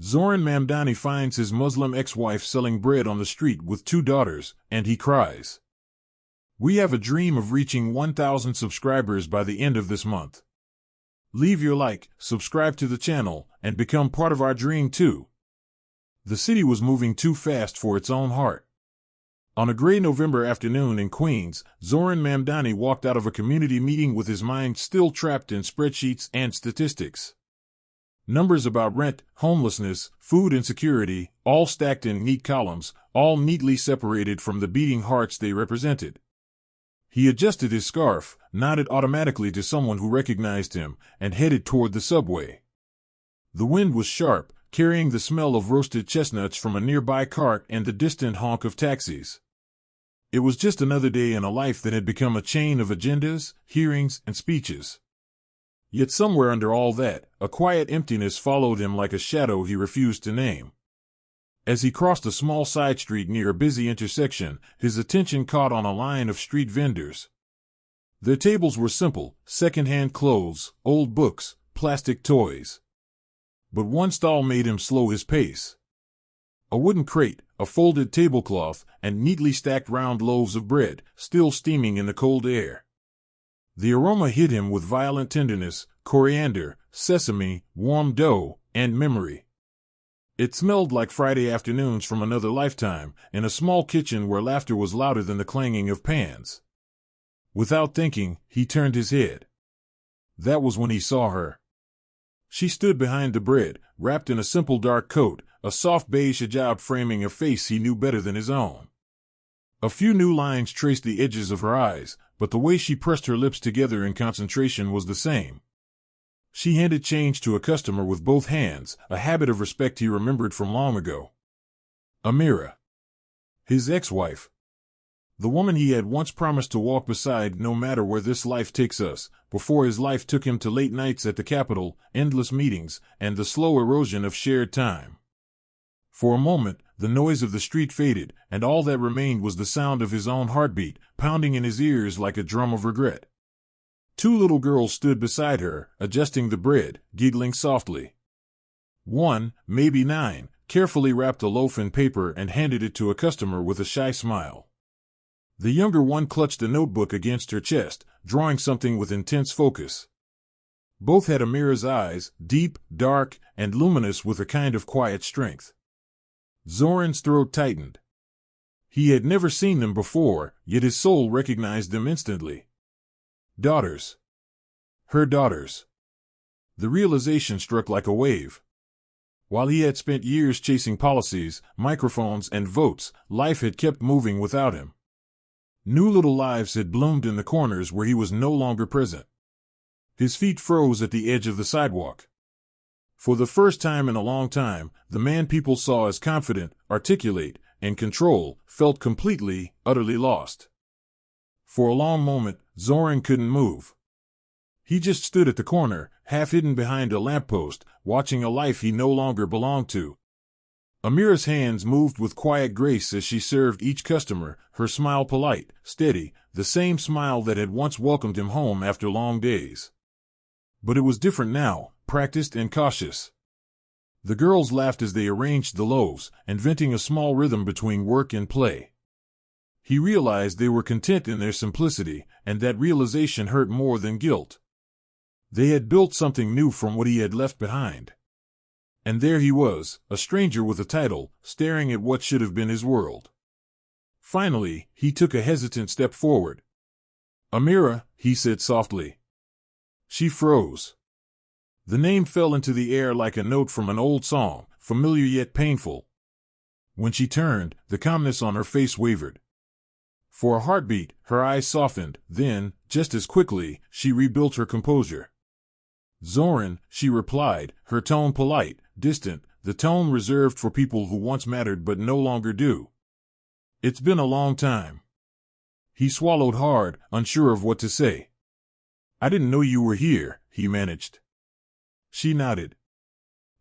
Zohran Mamdani finds his Muslim ex-wife selling bread on the street with two daughters, and he cries. We have a dream of reaching 1,000 subscribers by the end of this month. Leave your like, subscribe to the channel, and become part of our dream too. The city was moving too fast for its own heart. On a gray November afternoon in Queens, Zohran Mamdani walked out of a community meeting with his mind still trapped in spreadsheets and statistics. Numbers about rent, homelessness, food insecurity, all stacked in neat columns, all neatly separated from the beating hearts they represented. He adjusted his scarf, nodded automatically to someone who recognized him, and headed toward the subway. The wind was sharp, carrying the smell of roasted chestnuts from a nearby cart and the distant honk of taxis. It was just another day in a life that had become a chain of agendas, hearings, and speeches. Yet somewhere under all that, a quiet emptiness followed him like a shadow he refused to name. As he crossed a small side street near a busy intersection, his attention caught on a line of street vendors. Their tables were simple: second-hand clothes, old books, plastic toys. But one stall made him slow his pace. A wooden crate, a folded tablecloth, and neatly stacked round loaves of bread, still steaming in the cold air. The aroma hit him with violent tenderness: coriander, sesame, warm dough, and memory. It smelled like Friday afternoons from another lifetime, in a small kitchen where laughter was louder than the clanging of pans. Without thinking, he turned his head. That was when he saw her. She stood behind the bread, wrapped in a simple dark coat, a soft beige hijab framing a face he knew better than his own. A few new lines traced the edges of her eyes, but the way she pressed her lips together in concentration was the same. She handed change to a customer with both hands, a habit of respect he remembered from long ago. Amira. His ex-wife. The woman he had once promised to walk beside no matter where this life takes us, before his life took him to late nights at the Capitol, endless meetings, and the slow erosion of shared time. For a moment, the noise of the street faded, and all that remained was the sound of his own heartbeat, pounding in his ears like a drum of regret. Two little girls stood beside her, adjusting the bread, giggling softly. One, maybe 9, carefully wrapped a loaf in paper and handed it to a customer with a shy smile. The younger one clutched a notebook against her chest, drawing something with intense focus. Both had Amira's eyes, deep, dark, and luminous with a kind of quiet strength. Zohran's throat tightened. He had never seen them before, yet his soul recognized them instantly. Daughters. Her daughters. The realization struck like a wave. While he had spent years chasing policies, microphones, and votes, life had kept moving without him. New little lives had bloomed in the corners where he was no longer present. His feet froze at the edge of the sidewalk. For the first time in a long time, the man people saw as confident, articulate, and control felt completely, utterly lost. For a long moment, Zohran couldn't move. He just stood at the corner, half hidden behind a lamppost, watching a life he no longer belonged to. Amira's hands moved with quiet grace as she served each customer, her smile polite, steady, the same smile that had once welcomed him home after long days. But it was different now, practiced and cautious. The girls laughed as they arranged the loaves, inventing a small rhythm between work and play. He realized they were content in their simplicity, and that realization hurt more than guilt. They had built something new from what he had left behind. And there he was, a stranger with a title, staring at what should have been his world. Finally, he took a hesitant step forward. "Amira," he said softly. She froze. The name fell into the air like a note from an old song, familiar yet painful. When she turned, the calmness on her face wavered. For a heartbeat, her eyes softened, then, just as quickly, she rebuilt her composure. "Zohran," she replied, her tone polite, distant, the tone reserved for people who once mattered but no longer do. "It's been a long time." He swallowed hard, unsure of what to say. "I didn't know you were here," he managed. She nodded.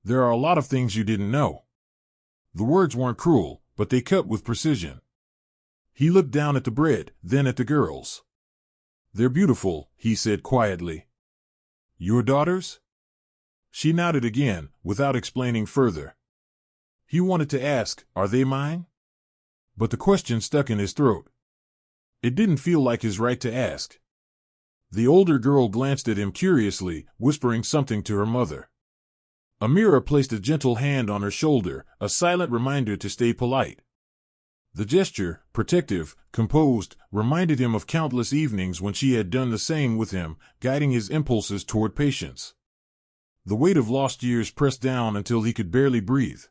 "There are a lot of things you didn't know." The words weren't cruel, but they cut with precision. He looked down at the bread, then at the girls. "They're beautiful," he said quietly. "Your daughters?" She nodded again, without explaining further. He wanted to ask, "Are they mine?" But the question stuck in his throat. It didn't feel like his right to ask. The older girl glanced at him curiously, whispering something to her mother. Amira placed a gentle hand on her shoulder, a silent reminder to stay polite. The gesture, protective, composed, reminded him of countless evenings when she had done the same with him, guiding his impulses toward patience. The weight of lost years pressed down until he could barely breathe.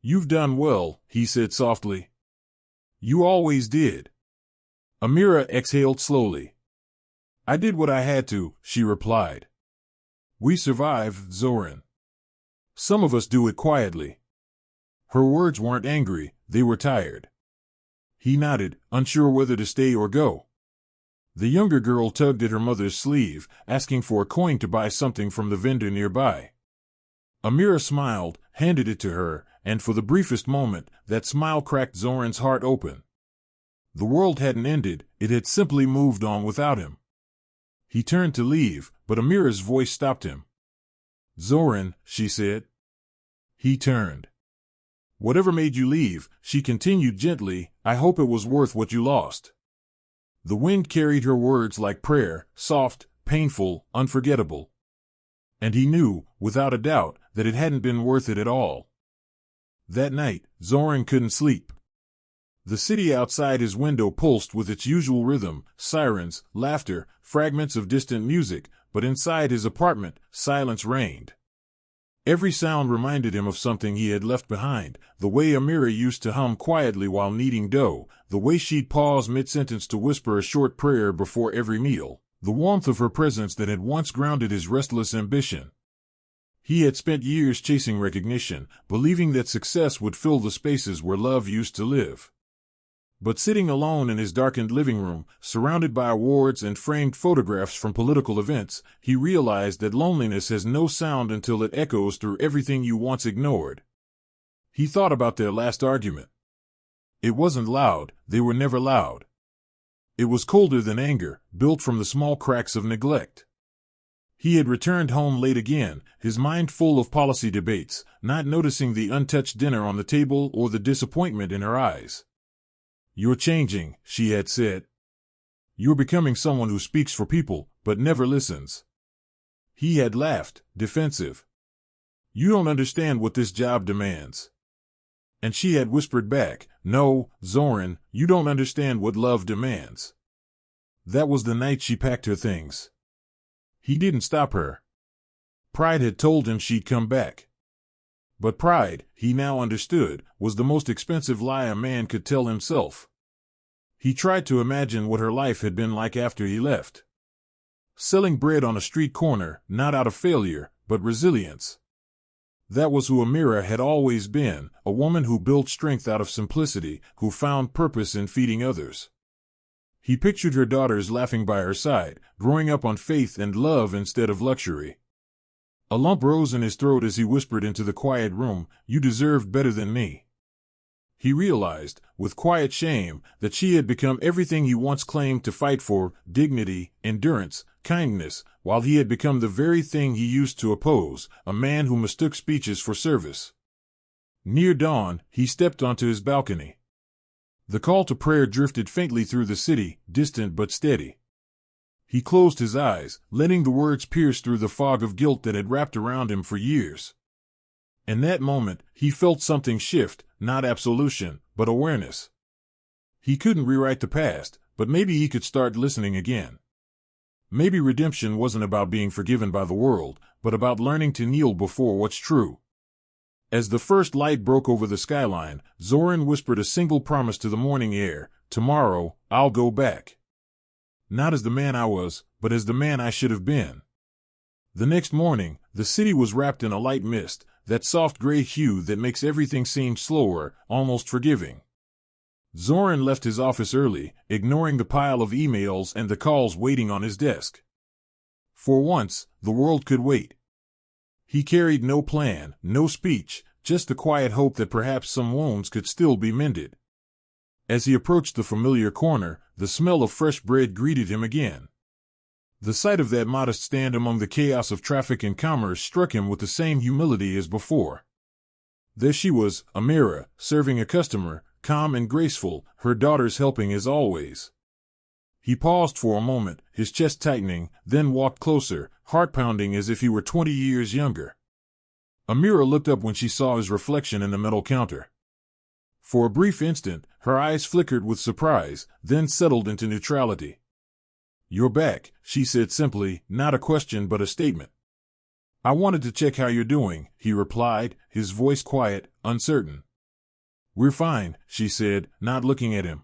"You've done well," he said softly. "You always did." Amira exhaled slowly. "I did what I had to," she replied. "We survived, Zohran. Some of us do it quietly." Her words weren't angry, they were tired. He nodded, unsure whether to stay or go. The younger girl tugged at her mother's sleeve, asking for a coin to buy something from the vendor nearby. Amira smiled, handed it to her, and for the briefest moment, that smile cracked Zohran's heart open. The world hadn't ended, it had simply moved on without him. He turned to leave, but Amira's voice stopped him. "Zohran," she said. He turned. "Whatever made you leave," she continued gently, "I hope it was worth what you lost." The wind carried her words like prayer, soft, painful, unforgettable. And he knew, without a doubt, that it hadn't been worth it at all. That night, Zohran couldn't sleep. The city outside his window pulsed with its usual rhythm, sirens, laughter, fragments of distant music, but inside his apartment, silence reigned. Every sound reminded him of something he had left behind, the way Amira used to hum quietly while kneading dough, the way she'd pause mid-sentence to whisper a short prayer before every meal, the warmth of her presence that had once grounded his restless ambition. He had spent years chasing recognition, believing that success would fill the spaces where love used to live. But sitting alone in his darkened living room, surrounded by awards and framed photographs from political events, he realized that loneliness has no sound until it echoes through everything you once ignored. He thought about their last argument. It wasn't loud, they were never loud. It was colder than anger, built from the small cracks of neglect. He had returned home late again, his mind full of policy debates, not noticing the untouched dinner on the table or the disappointment in her eyes. "You're changing," she had said. "You're becoming someone who speaks for people, but never listens." He had laughed, defensive. "You don't understand what this job demands." And she had whispered back, "No, Zohran, you don't understand what love demands." That was the night she packed her things. He didn't stop her. Pride had told him she'd come back. But pride, he now understood, was the most expensive lie a man could tell himself. He tried to imagine what her life had been like after he left. Selling bread on a street corner, not out of failure, but resilience. That was who Amira had always been, a woman who built strength out of simplicity, who found purpose in feeding others. He pictured her daughters laughing by her side, growing up on faith and love instead of luxury. A lump rose in his throat as he whispered into the quiet room, "You deserved better than me." He realized, with quiet shame, that she had become everything he once claimed to fight for, dignity, endurance, kindness, while he had become the very thing he used to oppose, a man who mistook speeches for service. Near dawn, he stepped onto his balcony. The call to prayer drifted faintly through the city, distant but steady. He closed his eyes, letting the words pierce through the fog of guilt that had wrapped around him for years. In that moment, he felt something shift, not absolution, but awareness. He couldn't rewrite the past, but maybe he could start listening again. Maybe redemption wasn't about being forgiven by the world, but about learning to kneel before what's true. As the first light broke over the skyline, Zohran whispered a single promise to the morning air, "Tomorrow, I'll go back. Not as the man I was, but as the man I should have been." The next morning, the city was wrapped in a light mist, that soft gray hue that makes everything seem slower, almost forgiving. Zohran left his office early, ignoring the pile of emails and the calls waiting on his desk. For once, the world could wait. He carried no plan, no speech, just the quiet hope that perhaps some wounds could still be mended. As he approached the familiar corner, the smell of fresh bread greeted him again. The sight of that modest stand among the chaos of traffic and commerce struck him with the same humility as before. There she was, Amira, serving a customer, calm and graceful, her daughters helping as always. He paused for a moment, his chest tightening, then walked closer, heart pounding as if he were 20 years younger. Amira looked up when she saw his reflection in the metal counter. For a brief instant, her eyes flickered with surprise, then settled into neutrality. "You're back," she said simply, not a question but a statement. "I wanted to check how you're doing," he replied, his voice quiet, uncertain. "We're fine," she said, not looking at him.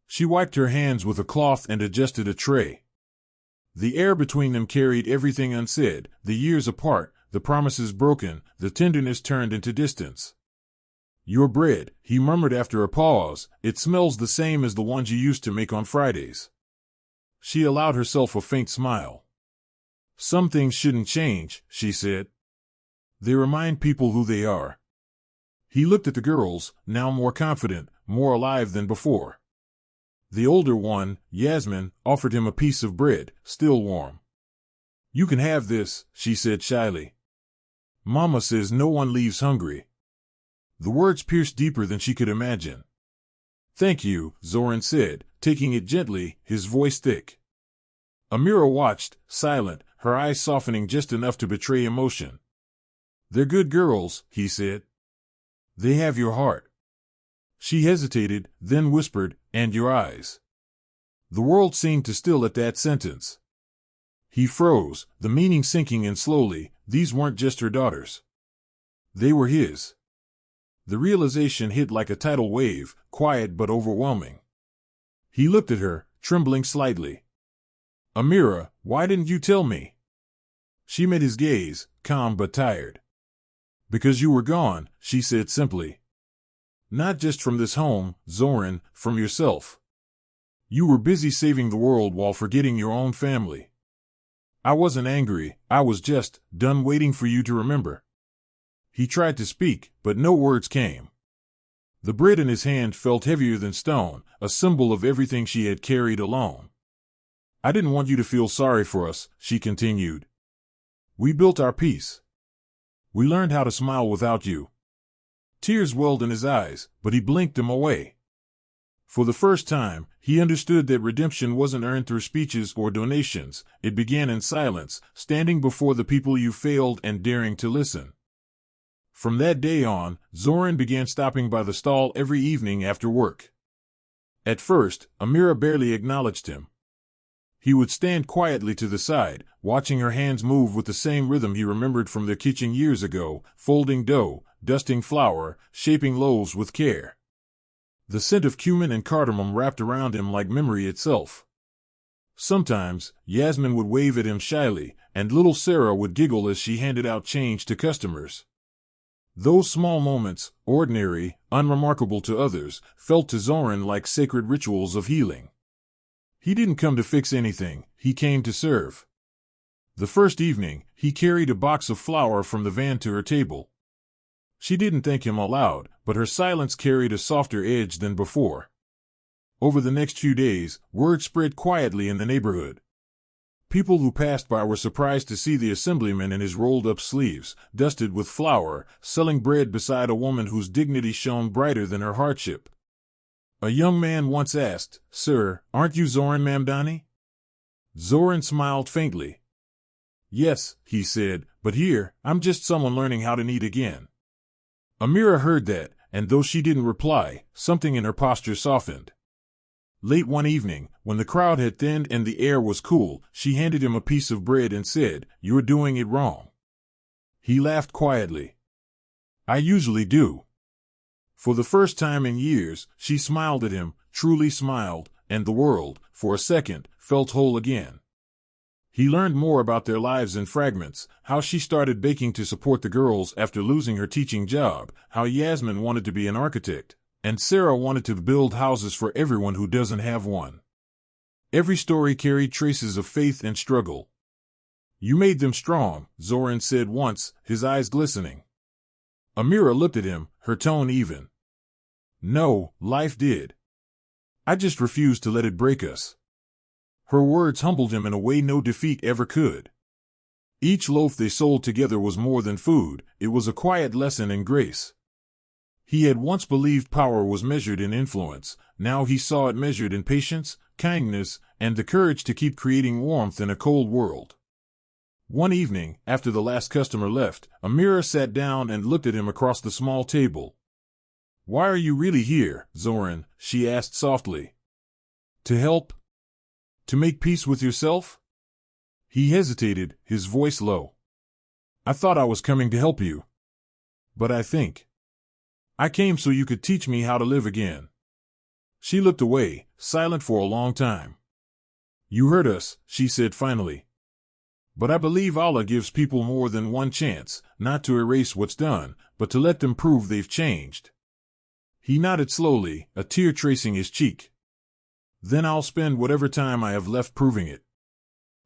She wiped her hands with a cloth and adjusted a tray. The air between them carried everything unsaid, the years apart, the promises broken, the tenderness turned into distance. "Your bread," he murmured after a pause, "it smells the same as the ones you used to make on Fridays." She allowed herself a faint smile. "Some things shouldn't change," she said. "They remind people who they are." He looked at the girls, now more confident, more alive than before. The older one, Yasmin, offered him a piece of bread, still warm. "You can have this," she said shyly. "Mama says no one leaves hungry." The words pierced deeper than she could imagine. "Thank you," Zohran said, taking it gently, his voice thick. Amira watched, silent, her eyes softening just enough to betray emotion. "They're good girls," he said. "They have your heart." She hesitated, then whispered, "And your eyes." The world seemed to still at that sentence. He froze, the meaning sinking in slowly. These weren't just her daughters. They were his. The realization hit like a tidal wave, quiet but overwhelming. He looked at her, trembling slightly. "Amira, why didn't you tell me?" She met his gaze, calm but tired. "Because you were gone," she said simply. "Not just from this home, Zohran, from yourself. You were busy saving the world while forgetting your own family. I wasn't angry, I was just done waiting for you to remember." He tried to speak, but no words came. The bread in his hand felt heavier than stone, a symbol of everything she had carried alone. "I didn't want you to feel sorry for us," she continued. "We built our peace. We learned how to smile without you." Tears welled in his eyes, but he blinked them away. For the first time, he understood that redemption wasn't earned through speeches or donations. It began in silence, standing before the people you failed and daring to listen. From that day on, Zohran began stopping by the stall every evening after work. At first, Amira barely acknowledged him. He would stand quietly to the side, watching her hands move with the same rhythm he remembered from their kitchen years ago, folding dough, dusting flour, shaping loaves with care. The scent of cumin and cardamom wrapped around him like memory itself. Sometimes, Yasmin would wave at him shyly, and little Sarah would giggle as she handed out change to customers. Those small moments, ordinary, unremarkable to others, felt to Zohran like sacred rituals of healing. He didn't come to fix anything, he came to serve. The first evening, he carried a box of flour from the van to her table. She didn't thank him aloud, but her silence carried a softer edge than before. Over the next few days, word spread quietly in the neighborhood. People who passed by were surprised to see the assemblyman in his rolled-up sleeves, dusted with flour, selling bread beside a woman whose dignity shone brighter than her hardship. A young man once asked, "Sir, aren't you Zohran Mamdani?" Zohran smiled faintly. "Yes," he said, "but here, I'm just someone learning how to knead again." Amira heard that, and though she didn't reply, something in her posture softened. Late one evening, when the crowd had thinned and the air was cool, she handed him a piece of bread and said, "You're doing it wrong." He laughed quietly. "I usually do." For the first time in years, she smiled at him, truly smiled, and the world, for a second, felt whole again. He learned more about their lives in fragments, how she started baking to support the girls after losing her teaching job, how Yasmin wanted to be an architect, and Sarah wanted to build houses for everyone who doesn't have one. Every story carried traces of faith and struggle. "You made them strong," Zohran said once, his eyes glistening. Amira looked at him, her tone even. "No, life did. I just refused to let it break us." Her words humbled him in a way no defeat ever could. Each loaf they sold together was more than food, it was a quiet lesson in grace. He had once believed power was measured in influence. Now he saw it measured in patience, kindness, and the courage to keep creating warmth in a cold world. One evening, after the last customer left, Amira sat down and looked at him across the small table. "Why are you really here, Zohran?" she asked softly. "To help? To make peace with yourself?" He hesitated, his voice low. "I thought I was coming to help you. But I came so you could teach me how to live again." She looked away, silent for a long time. "You hurt us," she said finally. "But I believe Allah gives people more than one chance, not to erase what's done, but to let them prove they've changed." He nodded slowly, a tear tracing his cheek. "Then I'll spend whatever time I have left proving it."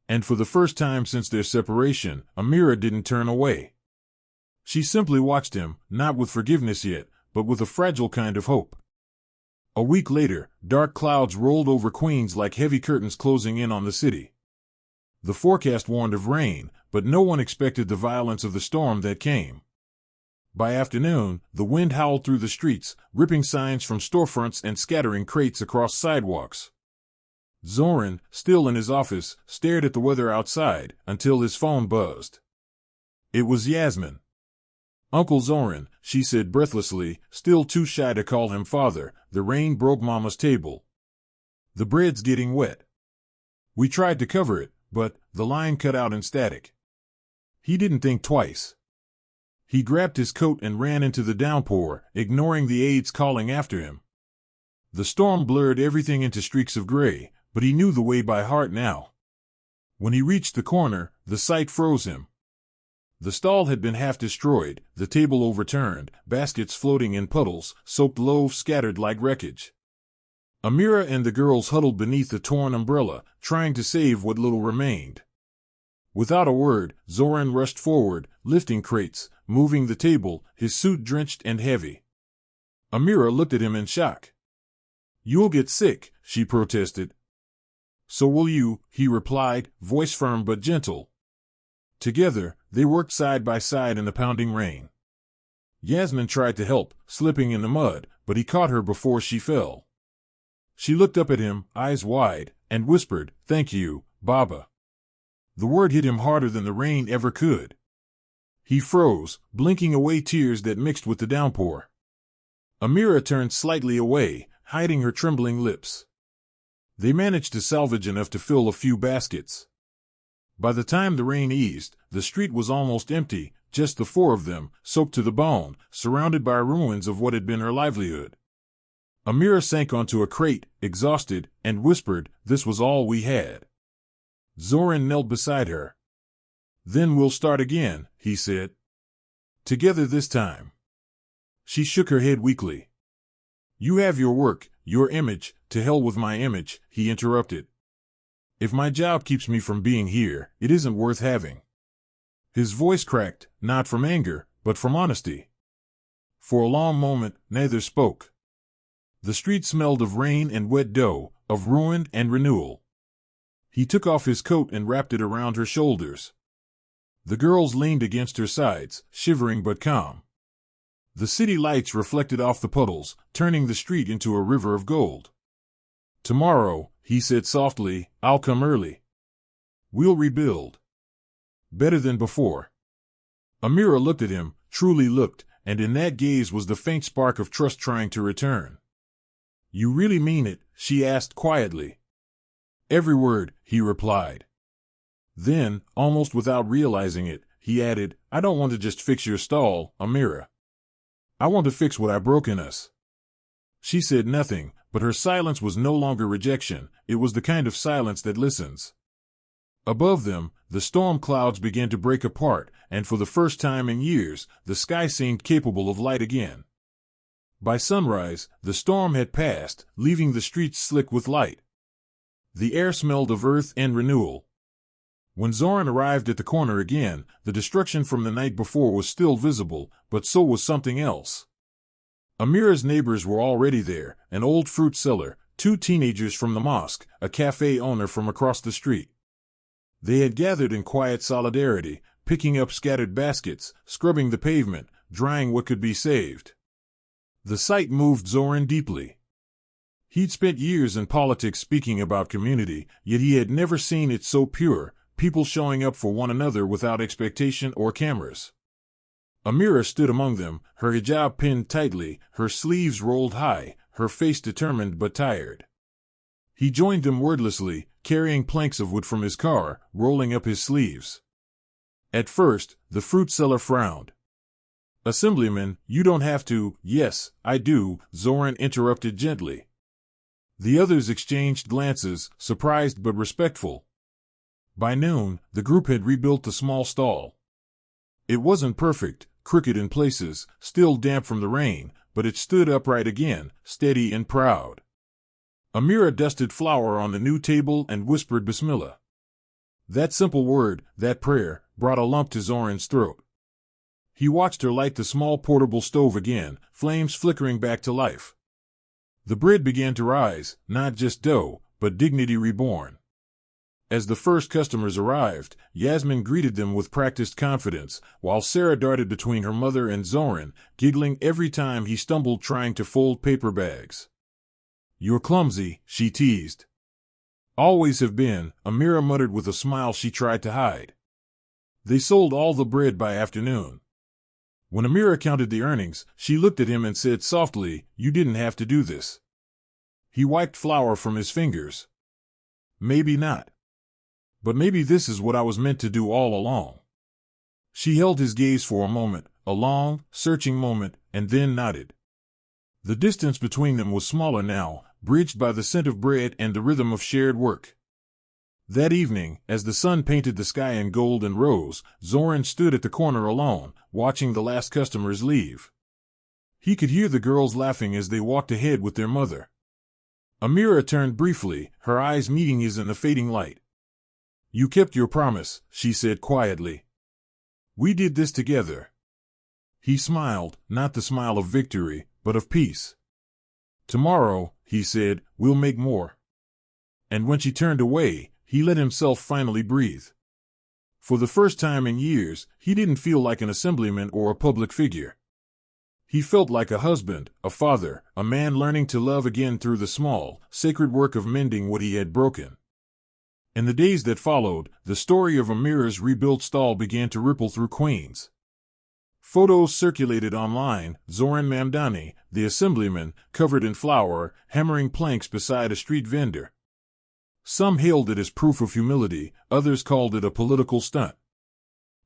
And for the first time since their separation, Amira didn't turn away. She simply watched him, not with forgiveness yet, but with a fragile kind of hope. A week later, dark clouds rolled over Queens like heavy curtains closing in on the city. The forecast warned of rain, but no one expected the violence of the storm that came. By afternoon, the wind howled through the streets, ripping signs from storefronts and scattering crates across sidewalks. Zohran, still in his office, stared at the weather outside until his phone buzzed. It was Yasmin. "Uncle Zohran," she said breathlessly, still too shy to call him father, "the rain broke Mama's table. The bread's getting wet. We tried to cover it, but the line cut out in static." He didn't think twice. He grabbed his coat and ran into the downpour, ignoring the aides calling after him. The storm blurred everything into streaks of gray, but he knew the way by heart now. When he reached the corner, the sight froze him. The stall had been half destroyed, the table overturned, baskets floating in puddles, soaked loaves scattered like wreckage. Amira and the girls huddled beneath a torn umbrella, trying to save what little remained. Without a word, Zohran rushed forward, lifting crates, moving the table, his suit drenched and heavy. Amira looked at him in shock. "You'll get sick," she protested. "So will you," he replied, voice firm but gentle. Together, they worked side by side in the pounding rain. Yasmin tried to help, slipping in the mud, but he caught her before she fell. She looked up at him, eyes wide, and whispered, "Thank you, Baba." The word hit him harder than the rain ever could. He froze, blinking away tears that mixed with the downpour. Amira turned slightly away, hiding her trembling lips. They managed to salvage enough to fill a few baskets. By the time the rain eased, the street was almost empty, just the four of them, soaked to the bone, surrounded by ruins of what had been her livelihood. Amira sank onto a crate, exhausted, and whispered, "This was all we had." Zohran knelt beside her. "Then we'll start again," he said. "Together this time." She shook her head weakly. "You have your work, your image, to hell with my image," he interrupted. "If my job keeps me from being here, it isn't worth having." His voice cracked, not from anger, but from honesty. For a long moment, neither spoke. The street smelled of rain and wet dough, of ruin and renewal. He took off his coat and wrapped it around her shoulders. The girls leaned against her sides, shivering but calm. The city lights reflected off the puddles, turning the street into a river of gold. "Tomorrow," he said softly, "I'll come early. We'll rebuild. Better than before." Amira looked at him, truly looked, and in that gaze was the faint spark of trust trying to return. "You really mean it?" she asked quietly. "Every word," he replied. Then, almost without realizing it, he added, "I don't want to just fix your stall, Amira. I want to fix what I broke in us." She said nothing, but her silence was no longer rejection, it was the kind of silence that listens. Above them, the storm clouds began to break apart, and for the first time in years, the sky seemed capable of light again. By sunrise, the storm had passed, leaving the streets slick with light. The air smelled of earth and renewal. When Zohran arrived at the corner again, the destruction from the night before was still visible, but so was something else. Amira's neighbors were already there, an old fruit seller, 2 teenagers from the mosque, a cafe owner from across the street. They had gathered in quiet solidarity, picking up scattered baskets, scrubbing the pavement, drying what could be saved. The sight moved Zohran deeply. He'd spent years in politics speaking about community, yet he had never seen it so pure, people showing up for one another without expectation or cameras. Amira stood among them, her hijab pinned tightly, her sleeves rolled high, her face determined but tired. He joined them wordlessly, carrying planks of wood from his car, rolling up his sleeves. At first, the fruit seller frowned. "Assemblyman, you don't have to." "Yes, I do," Zohran interrupted gently. The others exchanged glances, surprised but respectful. By noon, the group had rebuilt the small stall. It wasn't perfect, crooked in places, still damp from the rain, but it stood upright again, steady and proud. Amira dusted flour on the new table and whispered Bismillah. That simple word, that prayer, brought a lump to Zohran's throat. He watched her light the small portable stove again, flames flickering back to life. The bread began to rise, not just dough, but dignity reborn. As the first customers arrived, Yasmin greeted them with practiced confidence, while Sarah darted between her mother and Zohran, giggling every time he stumbled trying to fold paper bags. "You're clumsy," she teased. "Always have been," Amira muttered with a smile she tried to hide. They sold all the bread by afternoon. When Amira counted the earnings, she looked at him and said softly, "You didn't have to do this." He wiped flour from his fingers. "Maybe not. But maybe this is what I was meant to do all along." She held his gaze for a moment, a long, searching moment, and then nodded. The distance between them was smaller now, bridged by the scent of bread and the rhythm of shared work. That evening, as the sun painted the sky in gold and rose, Zohran stood at the corner alone, watching the last customers leave. He could hear the girls laughing as they walked ahead with their mother. Amira turned briefly, her eyes meeting his in the fading light. "You kept your promise," she said quietly. "We did this together." He smiled, not the smile of victory, but of peace. "Tomorrow," he said, "we'll make more." And when she turned away, he let himself finally breathe. For the first time in years, he didn't feel like an assemblyman or a public figure. He felt like a husband, a father, a man learning to love again through the small, sacred work of mending what he had broken. In the days that followed, the story of Amira's rebuilt stall began to ripple through Queens. Photos circulated online, Zohran Mamdani, the assemblyman, covered in flour, hammering planks beside a street vendor. Some hailed it as proof of humility, others called it a political stunt.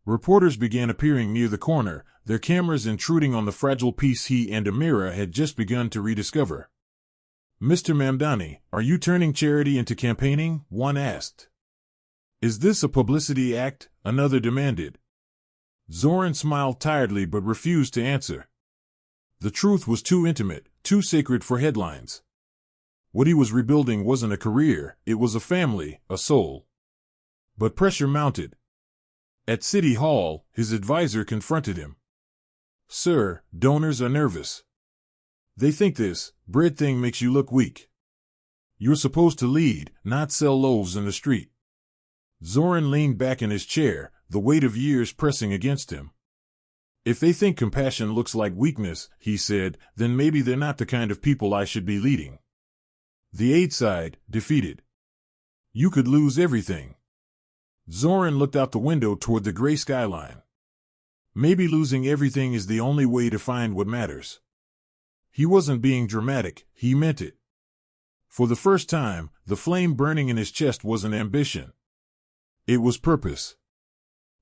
Reporters began appearing near the corner, their cameras intruding on the fragile peace he and Amira had just begun to rediscover. "Mr. Mamdani, are you turning charity into campaigning?" one asked. "Is this a publicity act?" another demanded. Zohran smiled tiredly but refused to answer. The truth was too intimate, too sacred for headlines. What he was rebuilding wasn't a career, it was a family, a soul. But pressure mounted. At City Hall, his advisor confronted him. "Sir, donors are nervous. They think this bread thing makes you look weak. You're supposed to lead, not sell loaves in the street." Zohran leaned back in his chair, the weight of years pressing against him. "If they think compassion looks like weakness," he said, "then maybe they're not the kind of people I should be leading." The aid side, defeated. "You could lose everything." Zohran looked out the window toward the gray skyline. Maybe losing everything is the only way to find what matters. He wasn't being dramatic, he meant it. For the first time, the flame burning in his chest wasn't ambition. It was purpose.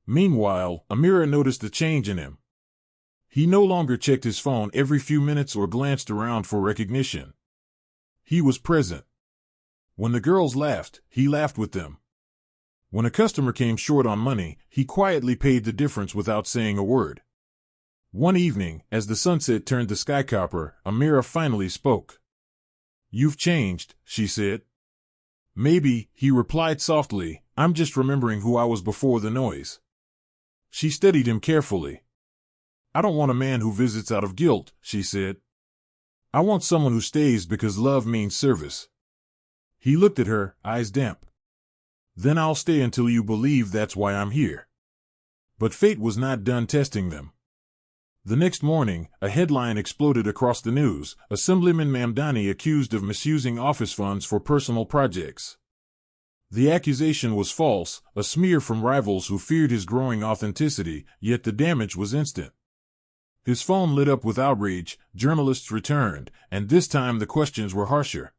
Meanwhile, Amira noticed a change in him. He no longer checked his phone every few minutes or glanced around for recognition. He was present. When the girls laughed, he laughed with them. When a customer came short on money, he quietly paid the difference without saying a word. One evening, as the sunset turned the sky copper, Amira finally spoke. "You've changed," she said. "Maybe," he replied softly, "I'm just remembering who I was before the noise." She studied him carefully. "I don't want a man who visits out of guilt," she said. "I want someone who stays because love means service." He looked at her, eyes damp. "Then I'll stay until you believe that's why I'm here." But fate was not done testing them. The next morning, a headline exploded across the news: Assemblyman Mamdani accused of misusing office funds for personal projects. The accusation was false, a smear from rivals who feared his growing authenticity, yet the damage was instant. His phone lit up with outrage, journalists returned, and this time the questions were harsher.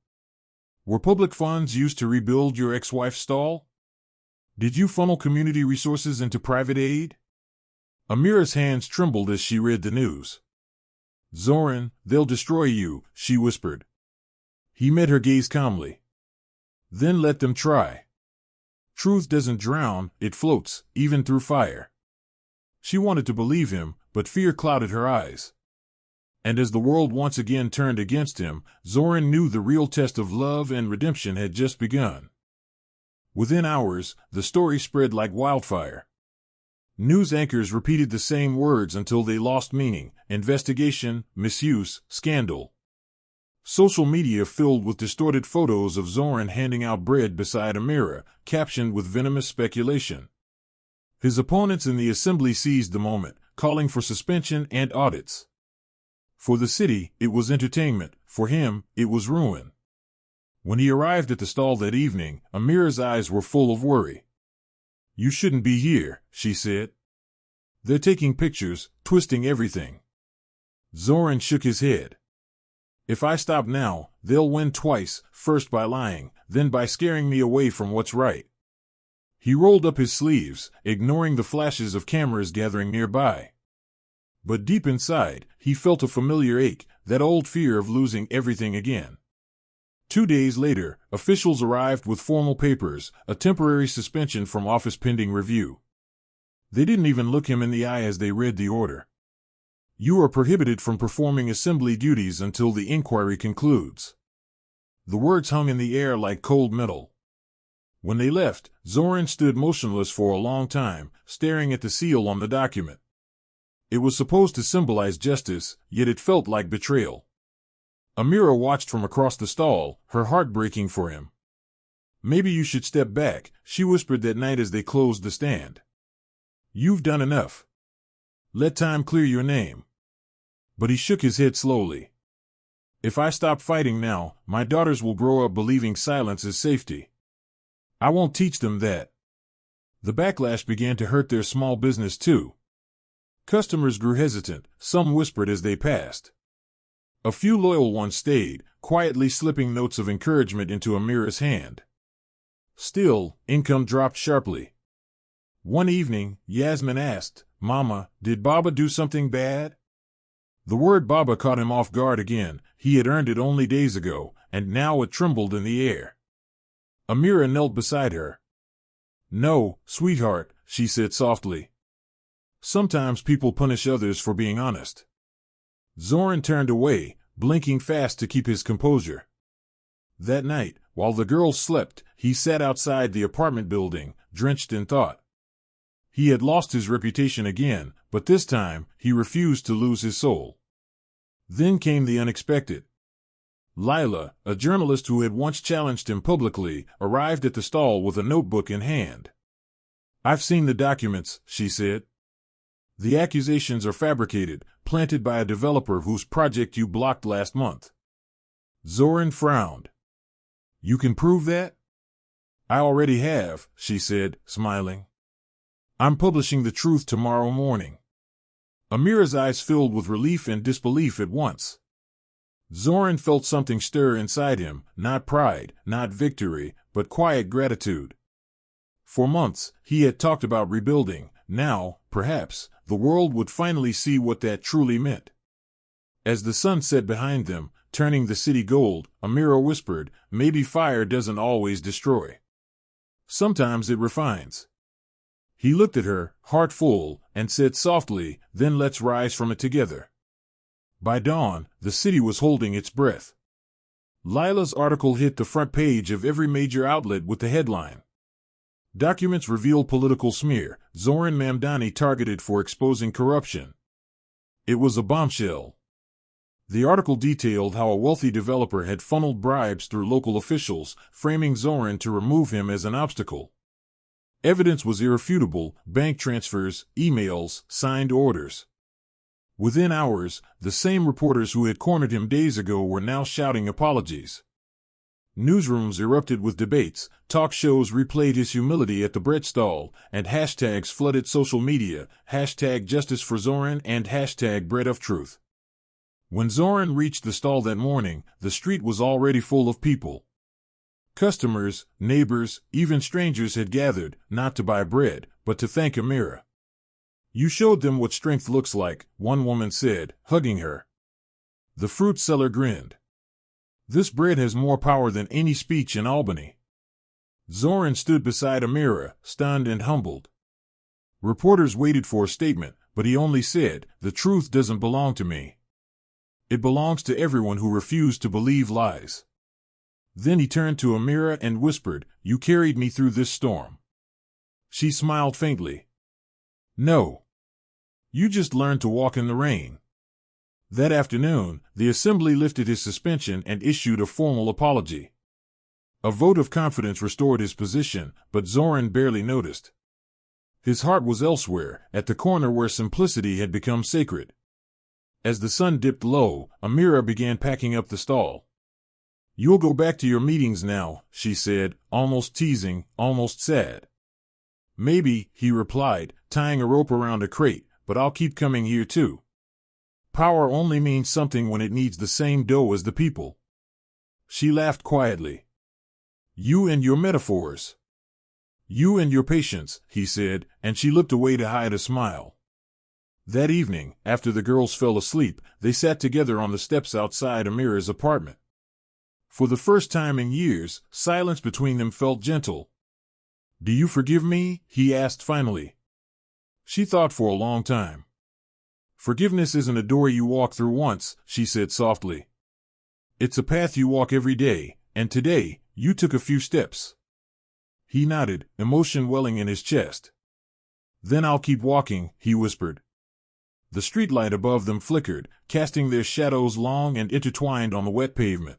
Were public funds used to rebuild your ex-wife's stall? Did you funnel community resources into private aid? Amira's hands trembled as she read the news. Zohran, they'll destroy you, she whispered. He met her gaze calmly. Then let them try. Truth doesn't drown, it floats, even through fire. She wanted to believe him, but fear clouded her eyes. And as the world once again turned against him, Zohran knew the real test of love and redemption had just begun. Within hours, the story spread like wildfire. News anchors repeated the same words until they lost meaning: investigation, misuse, scandal. Social media filled with distorted photos of Zohran handing out bread beside Amira, captioned with venomous speculation. His opponents in the assembly seized the moment, calling for suspension and audits. For the city, it was entertainment; for him, it was ruin. When he arrived at the stall that evening, Amira's eyes were full of worry. You shouldn't be here, she said. They're taking pictures, twisting everything. Zohran shook his head. If I stop now, they'll win twice, first by lying, then by scaring me away from what's right. He rolled up his sleeves, ignoring the flashes of cameras gathering nearby. But deep inside, he felt a familiar ache, that old fear of losing everything again. 2 days later, officials arrived with formal papers, a temporary suspension from office pending review. They didn't even look him in the eye as they read the order. You are prohibited from performing assembly duties until the inquiry concludes. The words hung in the air like cold metal. When they left, Zohran stood motionless for a long time, staring at the seal on the document. It was supposed to symbolize justice, yet it felt like betrayal. Amira watched from across the stall, her heart breaking for him. Maybe you should step back, she whispered that night as they closed the stand. You've done enough. Let time clear your name. But he shook his head slowly. If I stop fighting now, my daughters will grow up believing silence is safety. I won't teach them that. The backlash began to hurt their small business too. Customers grew hesitant, some whispered as they passed. A few loyal ones stayed, quietly slipping notes of encouragement into Amira's hand. Still, income dropped sharply. One evening, Yasmin asked, Mama, did Baba do something bad? The word Baba caught him off guard again. He had earned it only days ago, and now it trembled in the air. Amira knelt beside her. No, sweetheart, she said softly. Sometimes people punish others for being honest. Zohran turned away, blinking fast to keep his composure. That night, while the girls slept, he sat outside the apartment building, drenched in thought. He had lost his reputation again, but this time, he refused to lose his soul. Then came the unexpected. Lila, a journalist who had once challenged him publicly, arrived at the stall with a notebook in hand. I've seen the documents, she said. The accusations are fabricated, planted by a developer whose project you blocked last month. Zohran frowned. You can prove that? I already have, she said, smiling. I'm publishing the truth tomorrow morning. Amira's eyes filled with relief and disbelief at once. Zohran felt something stir inside him, not pride, not victory, but quiet gratitude. For months, he had talked about rebuilding. Now, perhaps, the world would finally see what that truly meant. As the sun set behind them, turning the city gold, Amira whispered, maybe fire doesn't always destroy. Sometimes it refines. He looked at her, heart full, and said softly, then let's rise from it together. By dawn, the city was holding its breath. Lila's article hit the front page of every major outlet with the headline. Documents reveal political smear, Zohran Mamdani targeted for exposing corruption. It was a bombshell. The article detailed how a wealthy developer had funneled bribes through local officials, framing Zohran to remove him as an obstacle. Evidence was irrefutable: bank transfers, emails, signed orders. Within hours, the same reporters who had cornered him days ago were now shouting apologies. Newsrooms erupted with debates, talk shows replayed his humility at the bread stall, and hashtags flooded social media, hashtag justice for Zohran and hashtag bread of truth. When Zohran reached the stall that morning, the street was already full of people. Customers, neighbors, even strangers had gathered, not to buy bread, but to thank Amira. "You showed them what strength looks like," one woman said, hugging her. The fruit seller grinned. "This bread has more power than any speech in Albany." Zohran stood beside Amira, stunned and humbled. Reporters waited for a statement, but he only said, "The truth doesn't belong to me. It belongs to everyone who refused to believe lies." Then he turned to Amira and whispered, "You carried me through this storm." She smiled faintly. "No. You just learned to walk in the rain." That afternoon, the assembly lifted his suspension and issued a formal apology. A vote of confidence restored his position, but Zohran barely noticed. His heart was elsewhere, at the corner where simplicity had become sacred. As the sun dipped low, Amira began packing up the stall. "You'll go back to your meetings now," she said, almost teasing, almost sad. "Maybe," he replied, tying a rope around a crate, "but I'll keep coming here too. Power only means something when it needs the same dough as the people." She laughed quietly. "You and your metaphors. You and your patience," he said, and she looked away to hide a smile. That evening, after the girls fell asleep, they sat together on the steps outside Amira's apartment. For the first time in years, silence between them felt gentle. "Do you forgive me?" he asked finally. She thought for a long time. "Forgiveness isn't a door you walk through once," she said softly. "It's a path you walk every day, and today, you took a few steps." He nodded, emotion welling in his chest. "Then I'll keep walking," he whispered. The streetlight above them flickered, casting their shadows long and intertwined on the wet pavement.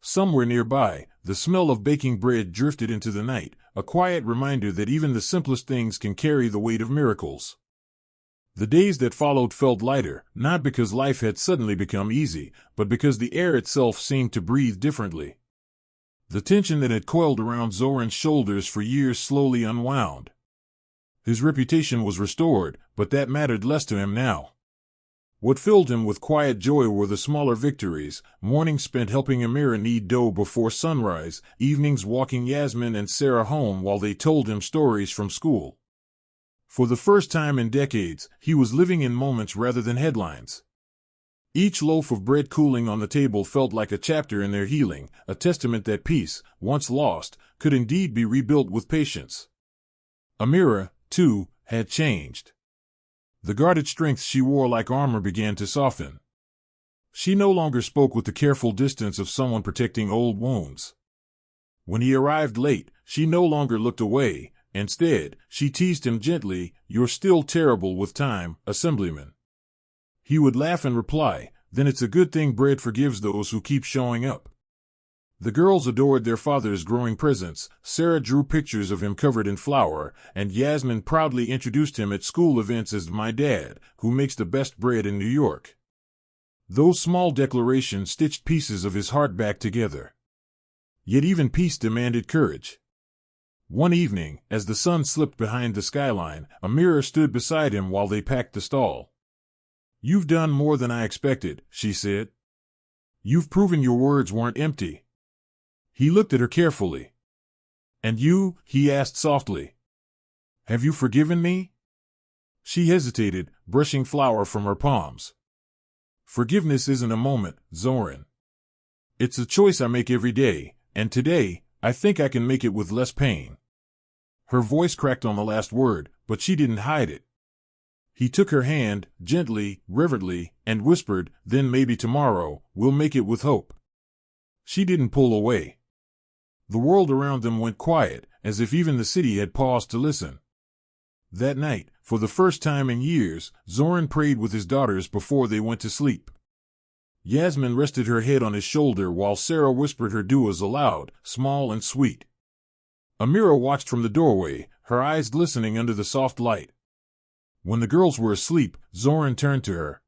Somewhere nearby, the smell of baking bread drifted into the night, a quiet reminder that even the simplest things can carry the weight of miracles. The days that followed felt lighter, not because life had suddenly become easy, but because the air itself seemed to breathe differently. The tension that had coiled around Zohran's shoulders for years slowly unwound. His reputation was restored, but that mattered less to him now. What filled him with quiet joy were the smaller victories, mornings spent helping Amira knead dough before sunrise, evenings walking Yasmin and Sarah home while they told him stories from school. For the first time in decades, he was living in moments rather than headlines. Each loaf of bread cooling on the table felt like a chapter in their healing, a testament that peace, once lost, could indeed be rebuilt with patience. Amira, too, had changed. The guarded strength she wore like armor began to soften. She no longer spoke with the careful distance of someone protecting old wounds. When he arrived late, she no longer looked away. Instead, she teased him gently, "You're still terrible with time, Assemblyman." He would laugh and reply, "Then it's a good thing bread forgives those who keep showing up." The girls adored their father's growing presence. Sarah drew pictures of him covered in flour, and Yasmin proudly introduced him at school events as "my dad, who makes the best bread in New York." Those small declarations stitched pieces of his heart back together. Yet even peace demanded courage. One evening, as the sun slipped behind the skyline, Amira stood beside him while they packed the stall. "You've done more than I expected," she said. "You've proven your words weren't empty." He looked at her carefully. "And you?" he asked softly. "Have you forgiven me?" She hesitated, brushing flour from her palms. "Forgiveness isn't a moment, Zohran. It's a choice I make every day, and today, I think I can make it with less pain." Her voice cracked on the last word, but she didn't hide it. He took her hand, gently, reverently, and whispered, "Then maybe tomorrow, we'll make it with hope." She didn't pull away. The world around them went quiet, as if even the city had paused to listen. That night, for the first time in years, Zohran prayed with his daughters before they went to sleep. Yasmin rested her head on his shoulder while Sarah whispered her duas aloud, small and sweet. Amira watched from the doorway, her eyes glistening under the soft light. When the girls were asleep, Zohran turned to her.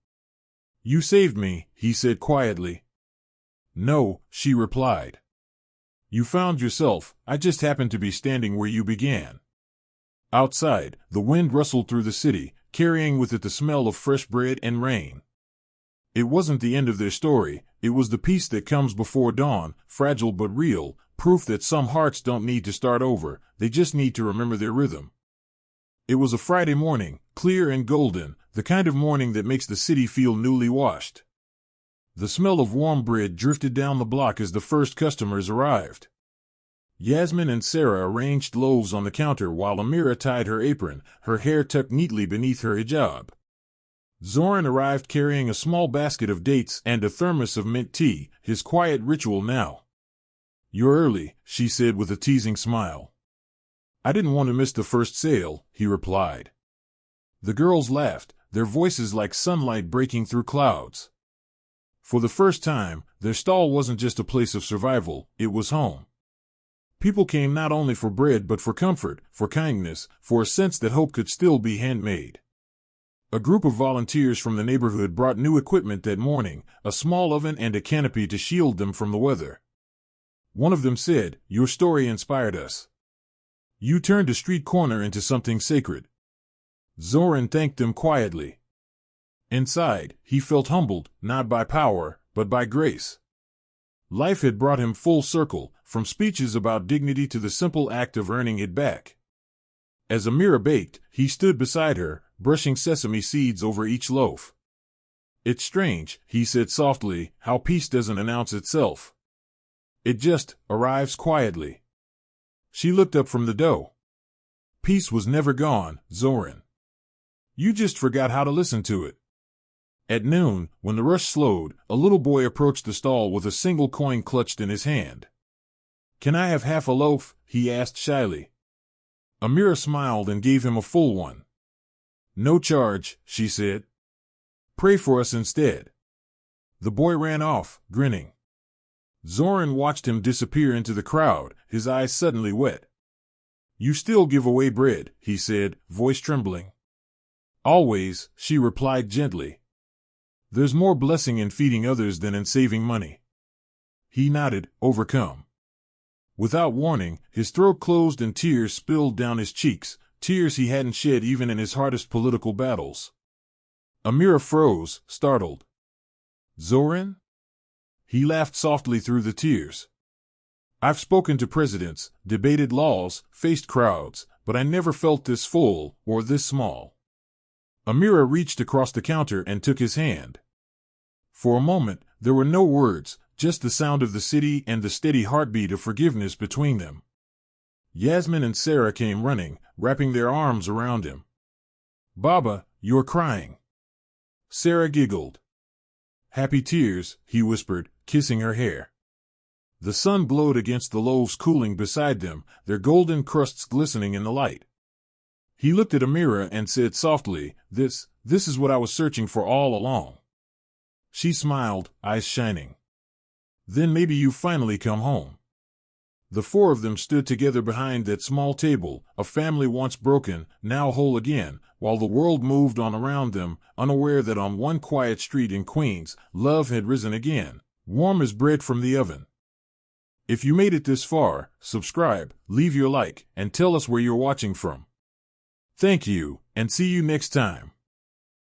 "You saved me," he said quietly. "No," she replied. "You found yourself, I just happened to be standing where you began." Outside, the wind rustled through the city, carrying with it the smell of fresh bread and rain. It wasn't the end of their story, it was the peace that comes before dawn, fragile but real, proof that some hearts don't need to start over, they just need to remember their rhythm. It was a Friday morning, clear and golden, the kind of morning that makes the city feel newly washed. The smell of warm bread drifted down the block as the first customers arrived. Yasmin and Sarah arranged loaves on the counter while Amira tied her apron, her hair tucked neatly beneath her hijab. Zohran arrived carrying a small basket of dates and a thermos of mint tea, his quiet ritual now. "You're early," she said with a teasing smile. "I didn't want to miss the first sale," he replied. The girls laughed, their voices like sunlight breaking through clouds. For the first time, their stall wasn't just a place of survival, it was home. People came not only for bread but for comfort, for kindness, for a sense that hope could still be handmade. A group of volunteers from the neighborhood brought new equipment that morning, a small oven and a canopy to shield them from the weather. One of them said, "Your story inspired us. You turned a street corner into something sacred." Zohran thanked them quietly. Inside, he felt humbled, not by power, but by grace. Life had brought him full circle, from speeches about dignity to the simple act of earning it back. As Amira baked, he stood beside her, brushing sesame seeds over each loaf. "It's strange," he said softly, "how peace doesn't announce itself. It just arrives quietly." She looked up from the dough. "Peace was never gone, Zohran. You just forgot how to listen to it." At noon, when the rush slowed, a little boy approached the stall with a single coin clutched in his hand. "Can I have half a loaf?" he asked shyly. Amira smiled and gave him a full one. "No charge," she said. "Pray for us instead." The boy ran off, grinning. Zohran watched him disappear into the crowd, his eyes suddenly wet. "You still give away bread," he said, voice trembling. "Always," she replied gently. "There's more blessing in feeding others than in saving money." He nodded, overcome. Without warning, his throat closed and tears spilled down his cheeks, tears he hadn't shed even in his hardest political battles. Amira froze, startled. "Zohran?" He laughed softly through the tears. "I've spoken to presidents, debated laws, faced crowds, but I never felt this full, or this small." Amira reached across the counter and took his hand. For a moment, there were no words, just the sound of the city and the steady heartbeat of forgiveness between them. Yasmin and Sarah came running, wrapping their arms around him. "Baba, you're crying." Sarah giggled. "Happy tears," he whispered, kissing her hair. The sun glowed against the loaves cooling beside them, their golden crusts glistening in the light. He looked at Amira and said softly, This is what I was searching for all along." She smiled, eyes shining. "Then maybe you finally come home." The four of them stood together behind that small table, a family once broken, now whole again, while the world moved on around them, unaware that on one quiet street in Queens, love had risen again, warm as bread from the oven. If you made it this far, subscribe, leave your like, and tell us where you're watching from. Thank you, and see you next time.